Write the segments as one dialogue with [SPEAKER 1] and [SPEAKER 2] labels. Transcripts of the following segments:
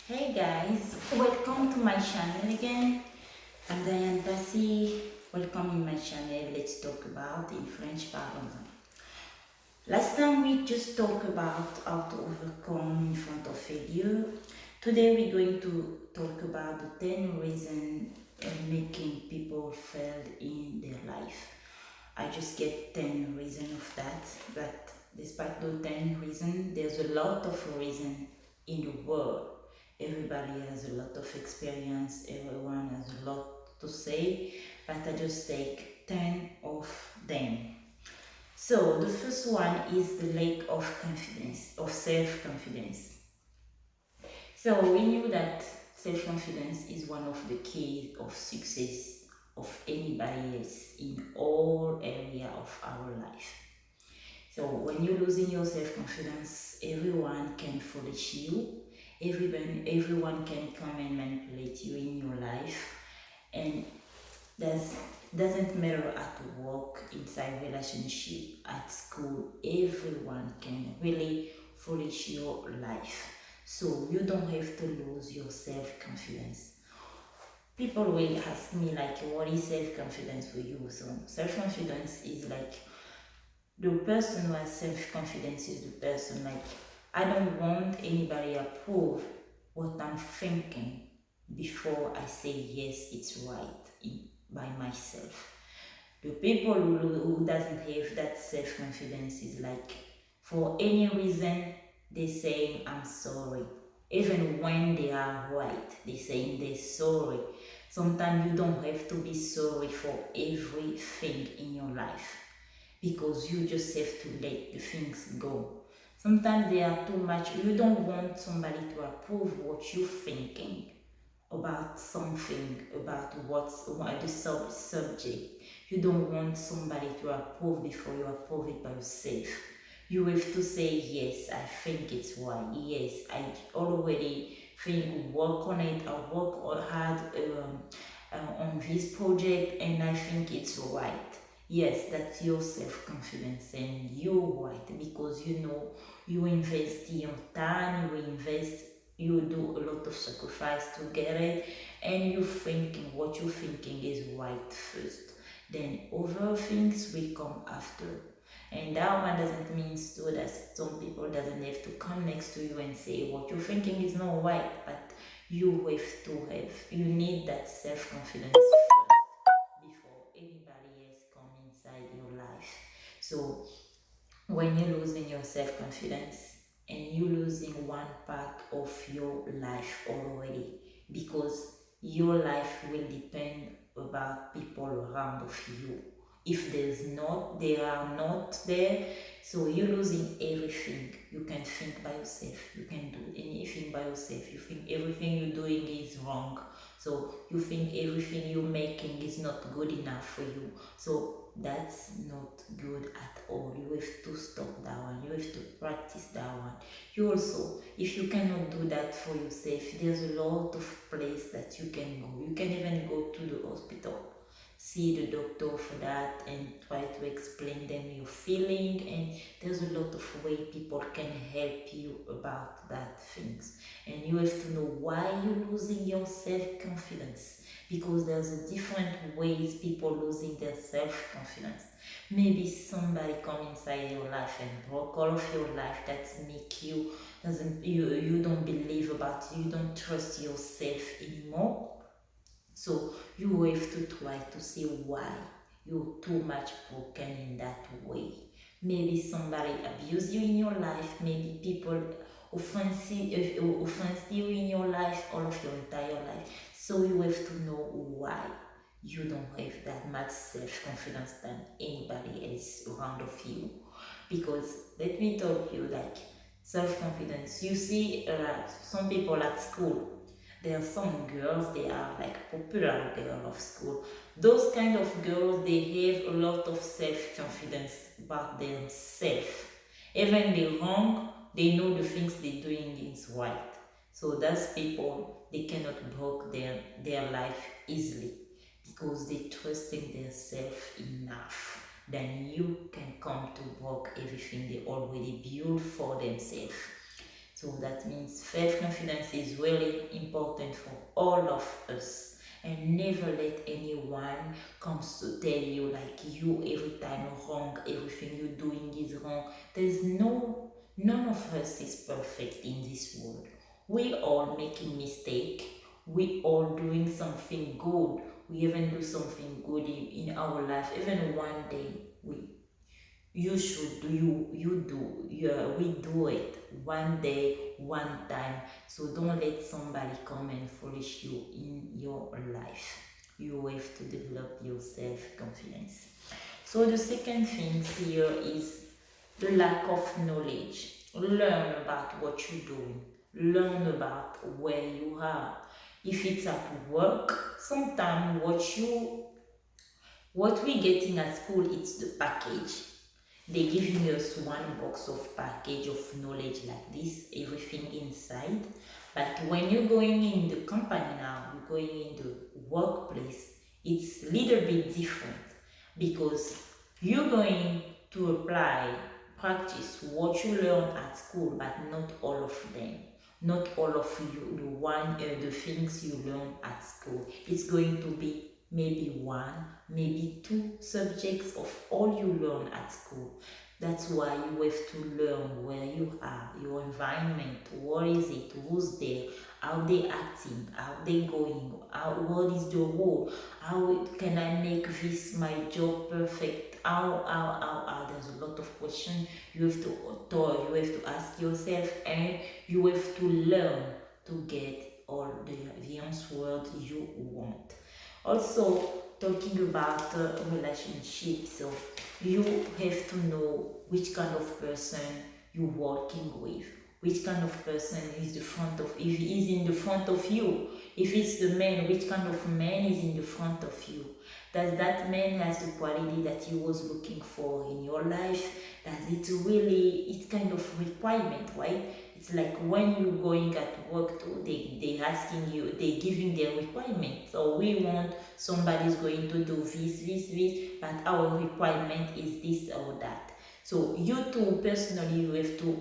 [SPEAKER 1] Hey guys, welcome to my channel again. I'm Diane Passy. Welcome in my channel. Let's talk about in French parlons. Last time we just talked about how to overcome in front of failure. Today we're going to talk about the 10 reasons making people fail in their life. I just get 10 reasons of that, but despite those 10 reasons, there's a lot of reasons in the world. Everybody has a lot of experience, everyone has a lot to say, but I just take 10 of them. So the first one is the lack of confidence, of self-confidence. So we knew that self-confidence is one of the keys of success of anybody else in all area of our life. So when you're losing your self-confidence, everyone can foolish you. Everyone can come and manipulate you in your life, and does doesn't matter at work, inside relationship, at school. Everyone can really foolish your life. So you don't have to lose your self-confidence. People will ask me like, what is self-confidence for you? So self-confidence is like the person who has self-confidence is the person like, I don't want anybody approve what I'm thinking before I say yes, it's right by myself. The people who doesn't have that self-confidence is like, for any reason they saying I'm sorry. Even when they are right, they saying they're sorry. Sometimes you don't have to be sorry for everything in your life, because you just have to let the things go. Sometimes they are too much. You don't want somebody to approve what you're thinking about something, about what the subject. You don't want somebody to approve before you approve it by yourself. You have to say, yes, I think it's right. Yes, I already think, work on it. I work hard on this project and I think it's right. Yes, that's your self-confidence and you're right, because you know you invest your time, you do a lot of sacrifice to get it, and you thinking what you're thinking is right first. Then other things will come after. And that one doesn't mean so that some people doesn't have to come next to you and say what you're thinking is not right, but you need that self-confidence first before anybody else come inside your life. So when you're losing your self-confidence and you're losing one part of your life already, because your life will depend about people around of you. If they are not there, so you're losing everything. You can think by yourself, you can do anything by yourself, you think everything you're doing is wrong, so you think everything you're making is not good enough for you. So that's not good at all. You have to stop that one. You have to practice that one. You also, if you cannot do that for yourself, there's a lot of place that you can go. You can even go to the hospital, see the doctor for that, and try to explain them your feeling. And there's a lot of way people can help you about that things. And you have to know why you're losing your self-confidence, because there's a different ways people losing their self-confidence. Maybe somebody come inside your life and broke all of your life, that make you doesn't you don't believe about you don't trust yourself anymore. So you have to try to see why you're too much broken in that way. Maybe somebody abused you in your life, maybe people offense you in your life, all of your entire life. So you have to know why you don't have that much self-confidence than anybody else around of you. Because let me tell you, like, self-confidence, you see some people at school, there are some girls, they are like popular girl of school. Those kind of girls, they have a lot of self-confidence about themselves. Even they wrong, they know the things they're doing is right. So those people, they cannot break their life easily, because they trusting themselves enough. Then you can come to break everything they already built for themselves. So that means self-confidence is really important for all of us. And never let anyone comes to tell you like you every time wrong, everything you're doing is wrong. None of us is perfect in this world. We all making mistake. We all doing something good. We even do something good in our life. Even one day we you should do you do yeah, we do it one day one time. So don't let somebody come and foolish you in your life. You have to develop your self-confidence. So the second thing here is the lack of knowledge. Learn about what you're doing, learn about where you are. If it's at work, sometimes what we getting at school, it's the package. They giving us one box of package of knowledge like this, everything inside. But when you're going in the company now, you're going in the workplace, it's a little bit different because you're going to apply, practice what you learn at school, but not all of them. Not all of you, the things you learn at school. It's going to be maybe one, maybe two subjects of all you learn at school. That's why you have to learn where you are, your environment, what is it, who's there, how they acting, how they going, what is the role, how can I make this my job perfect, how. There's a lot of questions you have you have to ask yourself, and you have to learn to get all the answers you want. Also, talking about relationships, so you have to know which kind of person you're working with, which kind of person is the front of, if he is in the front of you, if it's the man, which kind of man is in the front of you. Does that man has the quality that you was looking for in your life? Does it really, it's kind of requirement, right? It's like when you're going at work too, they asking you, they giving their requirement. So we want somebody's going to do this, but our requirement is this or that. So you too personally,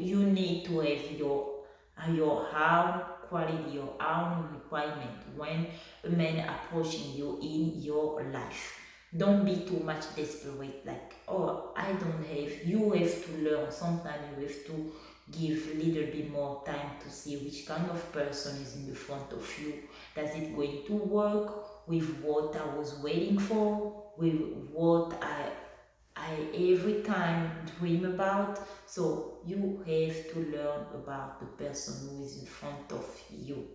[SPEAKER 1] you need to have your own quality, your own requirement when a man approaching you in your life. Don't be too much desperate, like, oh, I don't have. You have to learn. Sometimes you have to give a little bit more time to see which kind of person is in the front of you. Does it going to work with what I was waiting for, with what I every time dream about? So you have to learn about the person who is in front of you.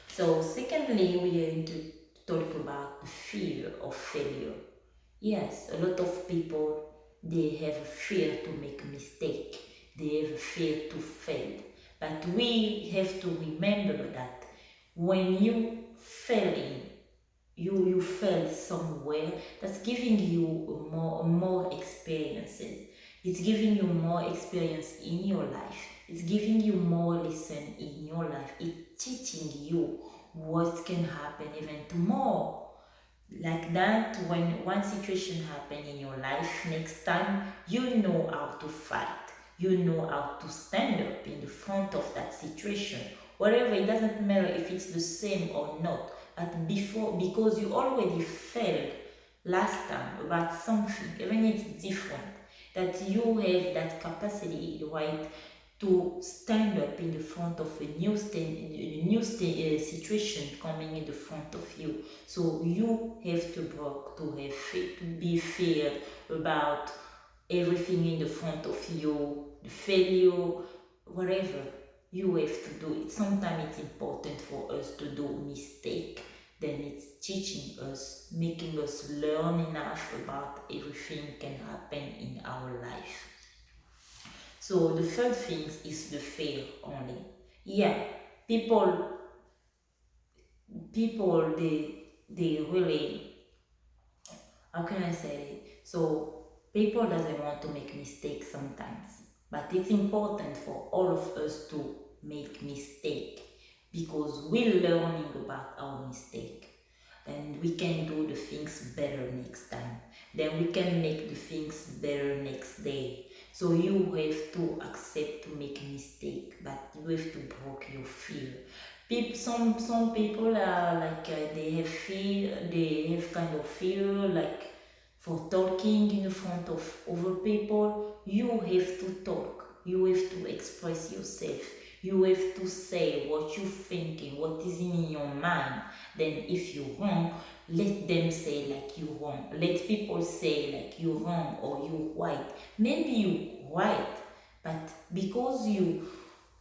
[SPEAKER 1] So secondly, we are going to talk about the fear of failure. Yes, a lot of people, they have a fear to make a mistake. They have a fear to fail. But we have to remember that when you failing, you fail somewhere, that's giving you more experiences. It's giving you more experience in your life. It's giving you more lesson in your life. It's teaching you what can happen even tomorrow. Like that, when one situation happen in your life, next time you know how to fight. You know how to stand up in the front of that situation. Whatever, it doesn't matter if it's the same or not. But before, because you already failed last time about something, even if it's different, that you have that capacity, right, to stand up in the front of a situation coming in the front of you. So you have to work to have faith, to be fair about everything in the front of you, the failure, whatever you have to do it. Sometimes it's important for us to do mistake. Then it's teaching us, making us learn enough about everything can happen in our life. So the third thing is the fear only. Yeah, people they really, how can I say it? So people doesn't want to make mistakes sometimes, but it's important for all of us to make mistake because we're learning about our mistake. then we can do the things better next time. Then we can make the things better next day. So you have to accept to make a mistake, but you have to break your fear. Some people are like they have fear, they have kind of fear like for talking in front of other people. You have to talk. You have to express yourself. You have to say what you're thinking, what is in your mind. Then if you're wrong, let them say like you're wrong. Let people say like you're wrong or you're right. Maybe you're right, but because you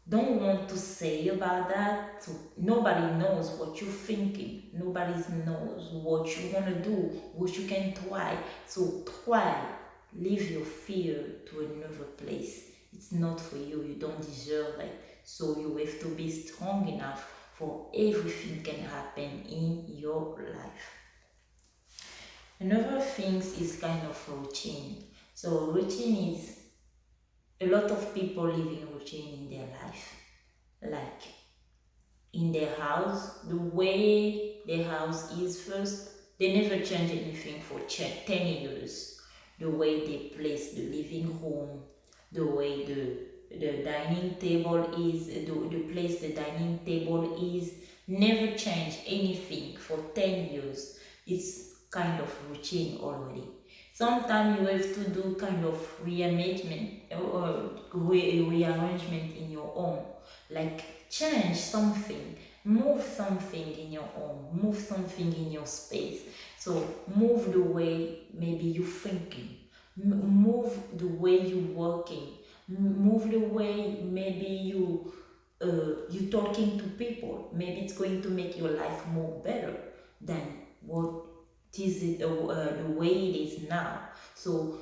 [SPEAKER 1] don't want to say about that, so nobody knows what you're thinking. Nobody knows what you want to do, what you can try. So try, leave your fear to another place. It's not for you. You don't deserve it. So you have to be strong enough for everything can happen in your life. Another thing is kind of routine. So routine is a lot of people living routine in their life. Like in their house, the way their house is first, they never change anything for 10 years. The way they place the living room, the way the dining table is, the place the dining table is, never change anything for 10 years. It's kind of routine already. Sometimes you have to do kind of rearrangement rearrangement in your home, like change something, move something in your home, move something in your space. So move the way maybe you're thinking, move the way you're working, move the way maybe you talking to people. Maybe it's going to make your life more better than what is it, the way it is now. So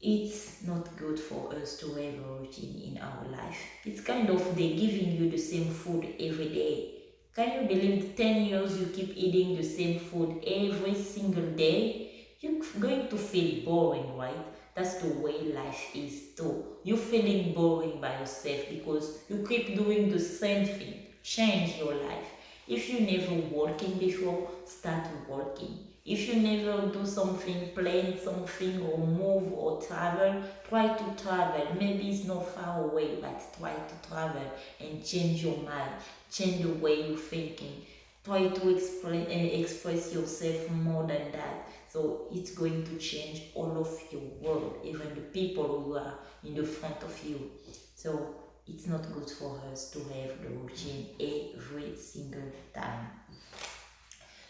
[SPEAKER 1] it's not good for us to have a routine in our life. It's kind of they giving you the same food every day. Can you believe 10 years you keep eating the same food every single day? You're going to feel boring, right? That's the way life is too. You're feeling boring by yourself because you keep doing the same thing. Change your life. If you never working before, start working. If you never do something, plan something or move or travel, try to travel. Maybe it's not far away, but try to travel and change your mind, change the way you're thinking. Try to express yourself more than that. So it's going to change all of your world, even the people who are in the front of you. So it's not good for us to have the routine every single time.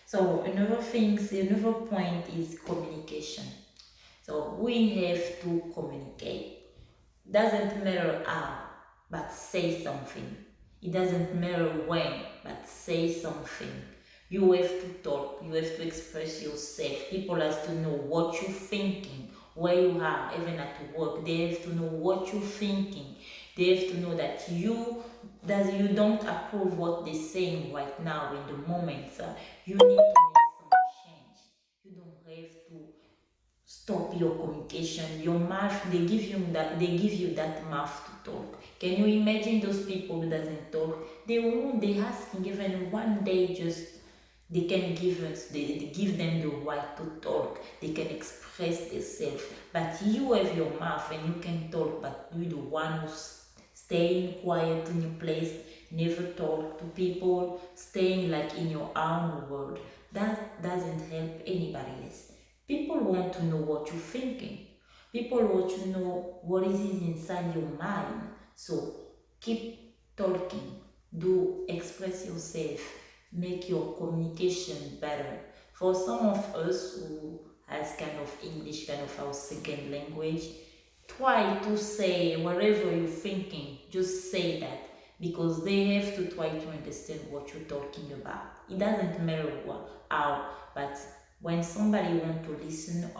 [SPEAKER 1] So another point is communication. So we have to communicate. Doesn't matter how, but say something. It doesn't matter when, but say something. You have to talk, you have to express yourself. People have to know what you're thinking, where you are, even at work. They have to know what you're thinking. They have to know that you don't approve what they're saying right now in the moment. You need to make some change. You don't have to stop your communication. Your mouth, they give you that mouth to talk. Can you imagine those people who doesn't talk? They asking even one day just they can they give them the right to talk. They can express themselves. But you have your mouth and you can talk, but you're the one who's staying quiet in your place, never talk to people, staying like in your own world. That doesn't help anybody else. People want to know what you're thinking. People want to know what is inside your mind. So keep talking. Do express yourself. Make your communication better. For some of us who has kind of English, kind of our second language, try to say whatever you're thinking, just say that because they have to try to understand what you're talking about. It doesn't matter how, but when somebody wants to listen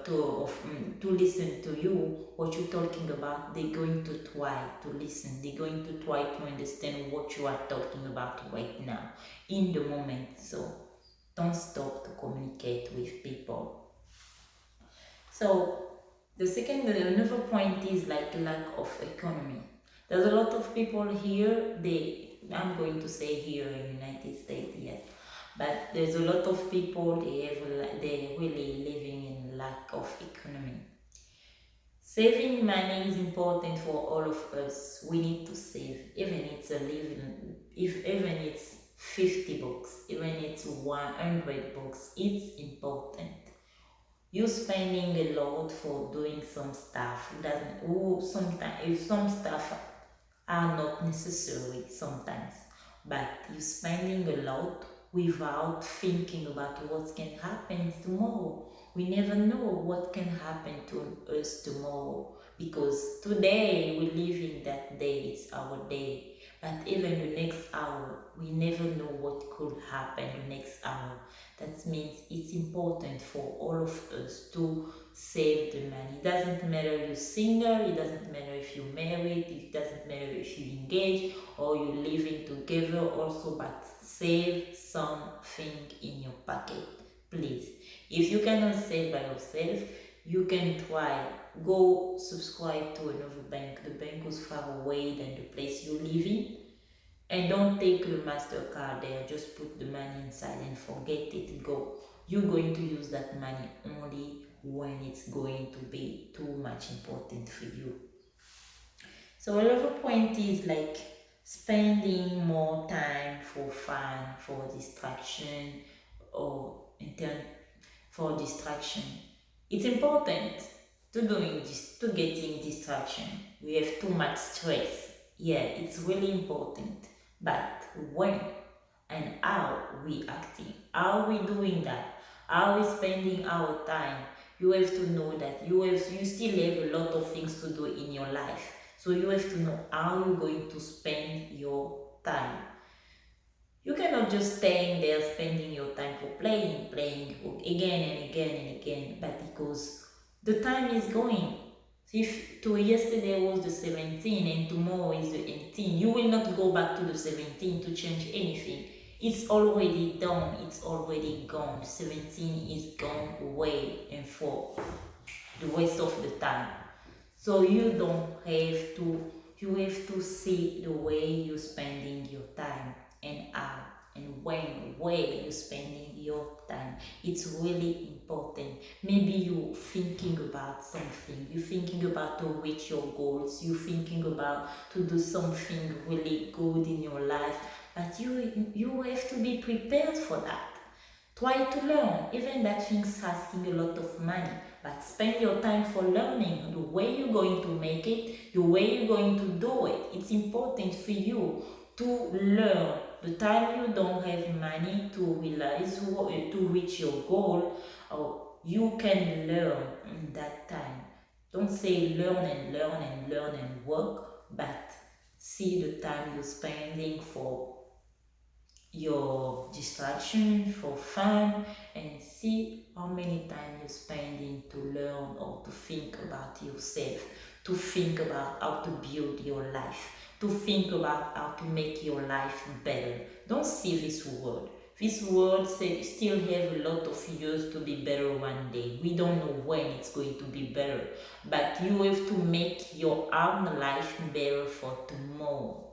[SPEAKER 1] to listen to you, what you're talking about, they're going to try to listen. They're going to try to understand what you are talking about right now, in the moment. So don't stop to communicate with people. So another point is like lack of economy. There's a lot of people here, I'm going to say here in the United States, yes, but there's a lot of people they're really living in lack of economy. Saving money is important for all of us. We need to save, even it's a living, if even it's 50 bucks, even it's 100 bucks, it's important. You spending a lot for doing some stuff doesn't. Oh, sometimes if some stuff are not necessary sometimes, but you spending a lot without thinking about what can happen tomorrow. We never know what can happen to us tomorrow, because today we live in that day, it's our day. But even the next hour, we never know what could happen the next hour. That means it's important for all of us to save the money. It doesn't matter if you're single, it doesn't matter if you're married, it doesn't matter if you're engaged or you're living together also, but save something in your pocket, please. If you cannot save by yourself, you can try. Go subscribe to another bank. The bank is far away than the place you live in. And don't take the MasterCard there, just put the money inside and forget it, go. You're going to use that money only when it's going to be too much important for you. So another point is like spending more time for fun, for distraction, or for distraction. It's important to getting distraction. We have too much stress. Yeah, it's really important. But when and how we acting, how we doing that, how we spending our time, you have to know that you still have a lot of things to do in your life. So you have to know how you're going to spend your time. You cannot just staying there spending your time for playing again and again and again, but because the time is going. If to yesterday was the 17 and tomorrow is the 18, you will not go back to the 17 to change anything. It's already done, it's already gone. 17 is gone away and for the rest of the time. So you don't have to, you have to see the way you're spending your time and how and where you're spending your time. It's really important. Maybe you're thinking about something, you're thinking about to reach your goals, you're thinking about to do something really good in your life, but you have to be prepared for that. Try to learn, even that thing's asking a lot of money, but spend your time for learning the way you're going to make it, the way you're going to do it. It's important for you to learn. The time you don't have money to realize to reach your goal, you can learn in that time. Don't say learn and work, but see the time you're spending for your distraction, for fun, and see how many time you're spending to learn or to think about yourself, to think about how to build your life, to think about how to make your life better. Don't see this world. This world still have a lot of years to be better one day. We don't know when it's going to be better, but you have to make your own life better for tomorrow.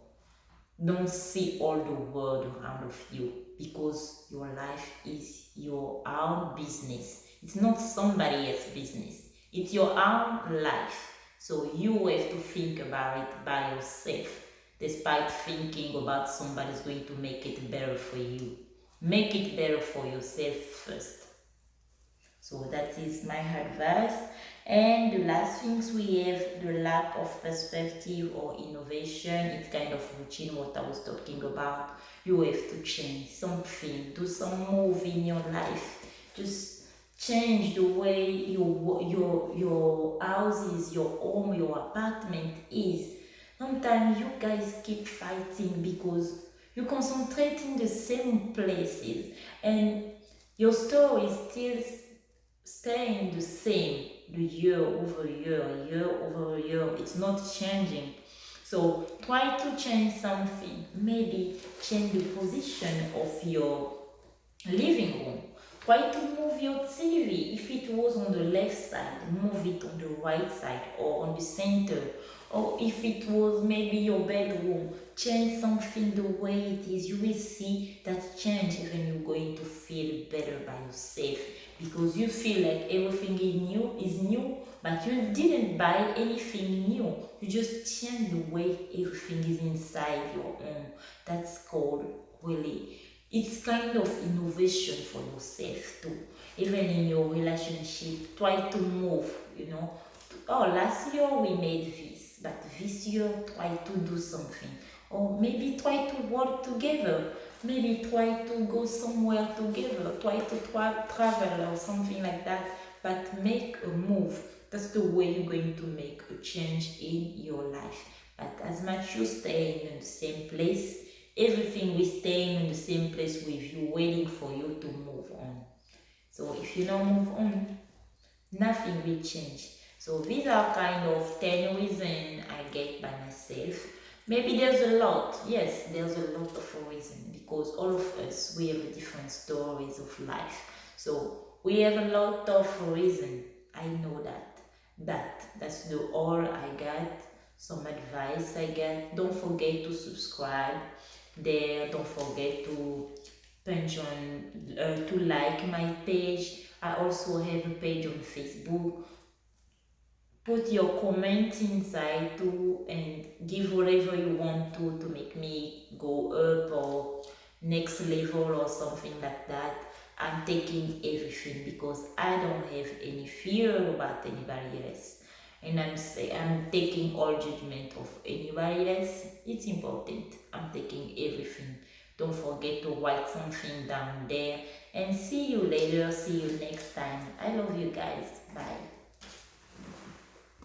[SPEAKER 1] Don't see all the world around of you, because your life is your own business. It's not somebody else's business. It's your own life. So you have to think about it by yourself, despite thinking about somebody's going to make it better for you. Make it better for yourself first. So that is my advice. And the last things we have, the lack of perspective or innovation. It's kind of routine what I was talking about. You have to change something, do some move in your life. Just change the way your house is, your home, your apartment is. Sometimes you guys keep fighting because you concentrate in the same places and your store is still staying the same, the year over year, it's not changing. So try to change something. Maybe change the position of your living room. Try to move your TV. If it was on the left side, move it on the right side or on the center. Or if it was maybe your bedroom, change something the way it is. You will see that change, even you're going to feel better by yourself, because you feel like everything is new, but you didn't buy anything new. You just change the way everything is inside your home. That's called really, it's kind of innovation for yourself too. Even in your relationship, try to move, you know. Oh, last year we made this, but this year try to do something. Or maybe try to work together. Maybe try to go somewhere together. Try to travel or something like that. But make a move. That's the way you're going to make a change in your life. But as much you staying in the same place, everything will staying in the same place with you, waiting for you to move on. So if you don't move on, nothing will change. So these are kind of 10 reasons I get by myself. Maybe there's a lot. Yes, there's a lot of reasons, because all of us, we have different stories of life. So we have a lot of reasons. I know that. But that's the all I got. Some advice I get. Don't forget to subscribe there. Don't forget to punch on to like my page. I also have a page on Facebook. Put your comments inside too, and give whatever you want to make me go up or next level or something like that. I'm taking everything, because I don't have any fear about anybody else. And I'm taking all judgment of anybody else. It's important. I'm taking everything. Don't forget to write something down there. And see you later. See you next time. I love you guys. Bye.